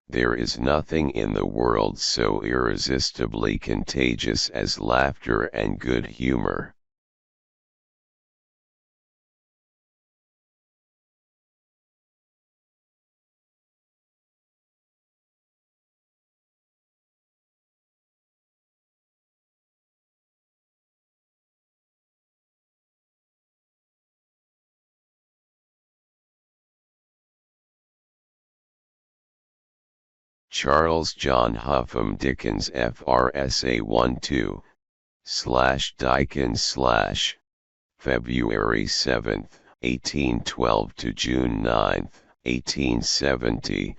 There is nothing in the world so irresistibly contagious as laughter and good humor. Charles John Huffam Dickens FRSA 12/Dickens/ February 7, 1812 to June 9, 1870,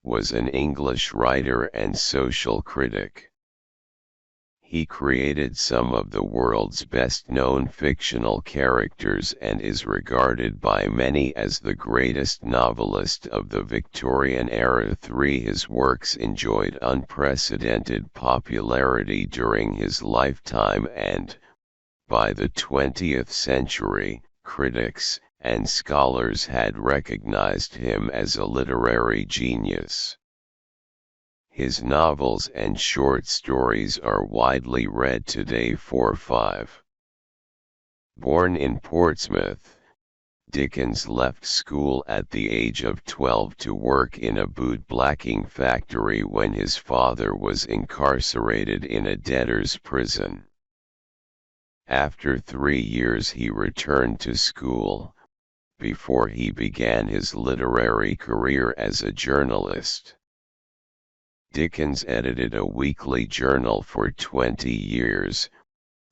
was an English writer and social critic. He created some of the world's best-known fictional characters and is regarded by many as the greatest novelist of the Victorian era. His works enjoyed unprecedented popularity during his lifetime and, by the 20th century, critics and scholars had recognized him as a literary genius. His novels and short stories are widely read today. 5. Born in Portsmouth, Dickens left school at the age of 12 to work in a bootblacking factory when his father was incarcerated in a debtor's prison. After 3 years he returned to school, before he began his literary career as a journalist. Dickens edited a weekly journal for 20 years,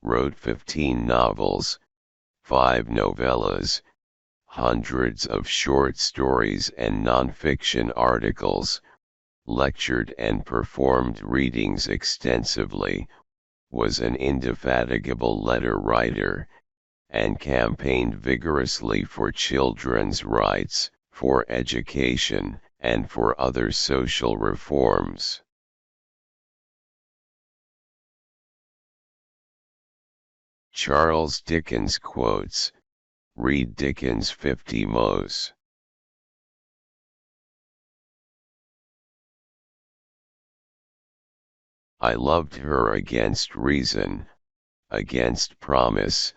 wrote 15 novels, 5 novellas, hundreds of short stories and non-fiction articles, lectured and performed readings extensively, was an indefatigable letter writer, and campaigned vigorously for children's rights, for education, and for other social reforms. Charles Dickens quotes, read Dickens 50 Mo's. I loved her against reason, against promise,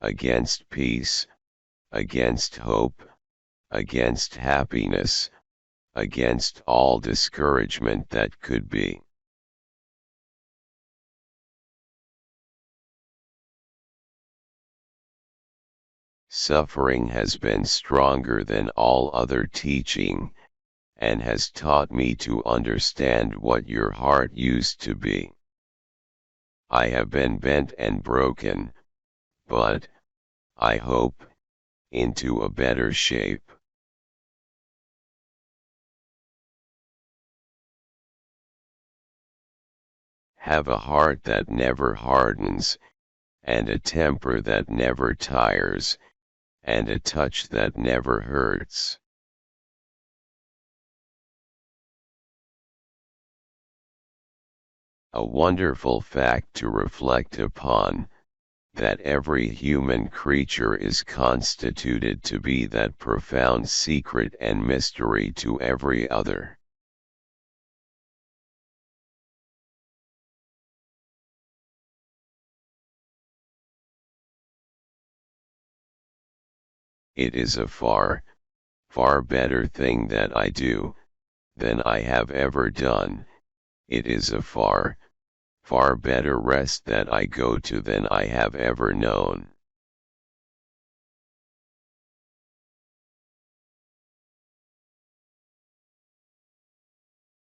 against peace, against hope, against happiness, against all discouragement that could be. Suffering has been stronger than all other teaching, and has taught me to understand what your heart used to be. I have been bent and broken, but, I hope, into a better shape. Have a heart that never hardens, and a temper that never tires, and a touch that never hurts. A wonderful fact to reflect upon, that every human creature is constituted to be that profound secret and mystery to every other. It is a far, far better thing that I do, than I have ever done. It is a far, far better rest that I go to than I have ever known.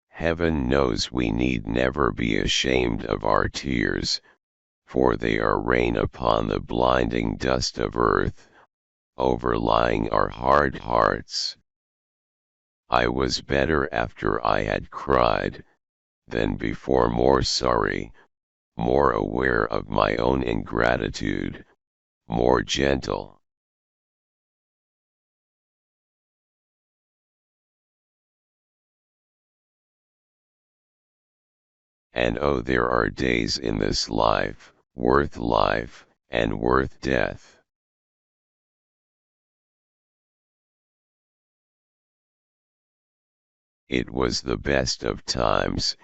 Heaven knows we need never be ashamed of our tears, for they are rain upon the blinding dust of earth, overlying our hard hearts. I was better after I had cried, than before, more sorry, more aware of my own ingratitude, more gentle. And oh, there are days in this life, and worth death. It was the best of times,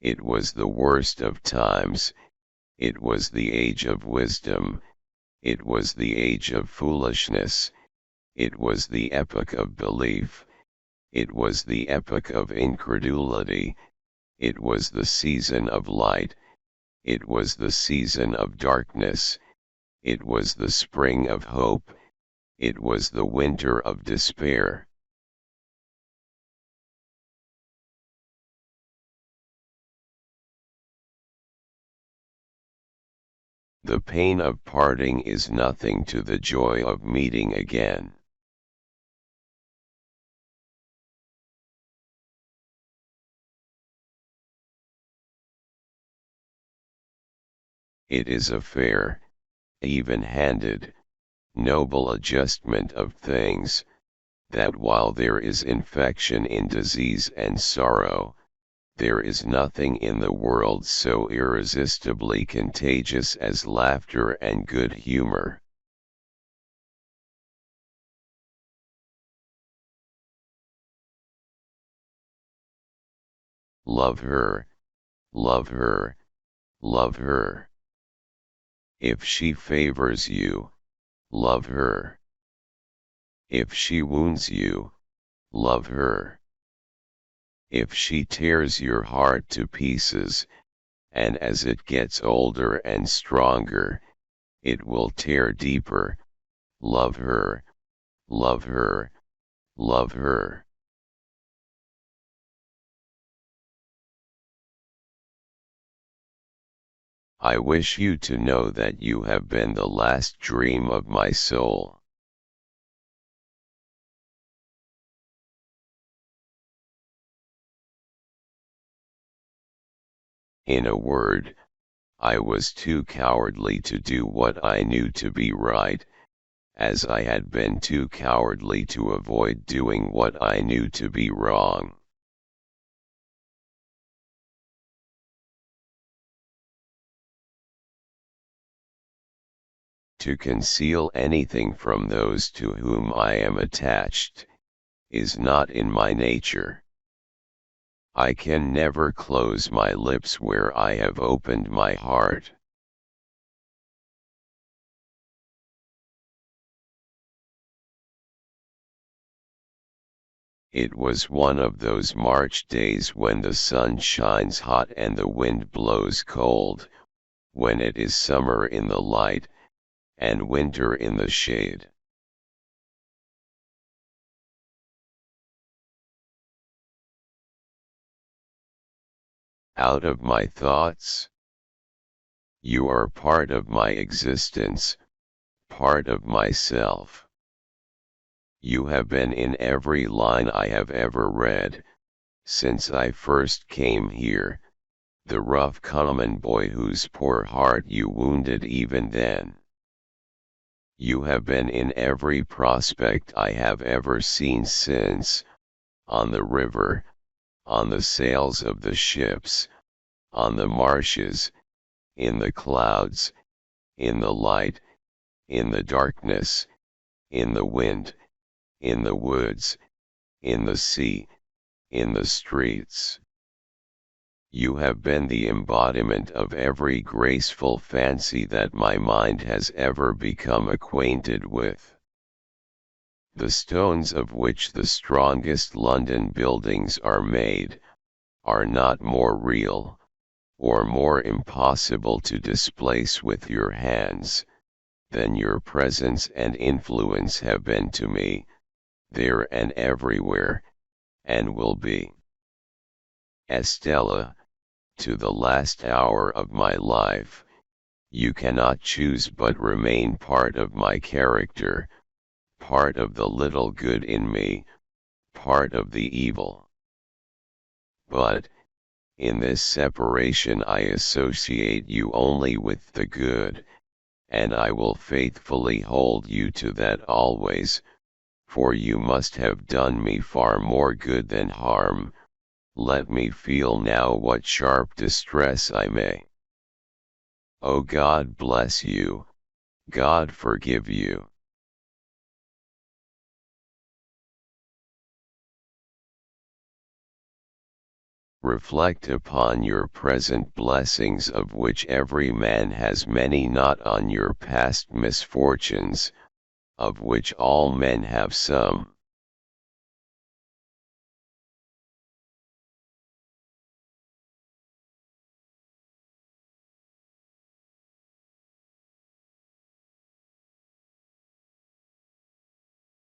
it was the worst of times, it was the age of wisdom, it was the age of foolishness, it was the epoch of belief, it was the epoch of incredulity, it was the season of light, it was the season of darkness, it was the spring of hope, it was the winter of despair. The pain of parting is nothing to the joy of meeting again. It is a fair, even-handed, noble adjustment of things, that while there is infection in disease and sorrow, there is nothing in the world so irresistibly contagious as laughter and good humor. Love her, love her, love her. If she favors you, love her. If she wounds you, love her. If she tears your heart to pieces, and as it gets older and stronger, it will tear deeper, love her, love her, love her. I wish you to know that you have been the last dream of my soul. In a word, I was too cowardly to do what I knew to be right, as I had been too cowardly to avoid doing what I knew to be wrong. To conceal anything from those to whom I am attached, is not in my nature. I can never close my lips where I have opened my heart. It was one of those March days when the sun shines hot and the wind blows cold, when it is summer in the light, and winter in the shade. Out of my thoughts? You are part of my existence, part of myself. You have been in every line I have ever read, since I first came here, the rough common boy whose poor heart you wounded even then. You have been in every prospect I have ever seen since, on the river, on the sails of the ships, on the marshes, in the clouds, in the light, in the darkness, in the wind, in the woods, in the sea, in the streets. You have been the embodiment of every graceful fancy that my mind has ever become acquainted with. The stones of which the strongest London buildings are made, are not more real, or more impossible to displace with your hands, than your presence and influence have been to me, there and everywhere, and will be. Estella, to the last hour of my life, you cannot choose but remain part of my character, part of the little good in me, part of the evil. But, in this separation I associate you only with the good, and I will faithfully hold you to that always, for you must have done me far more good than harm. Let me feel now what sharp distress I may. O God bless you, God forgive you. reflect upon your present blessings, of which every man has many, not on your past misfortunes, of which all men have some.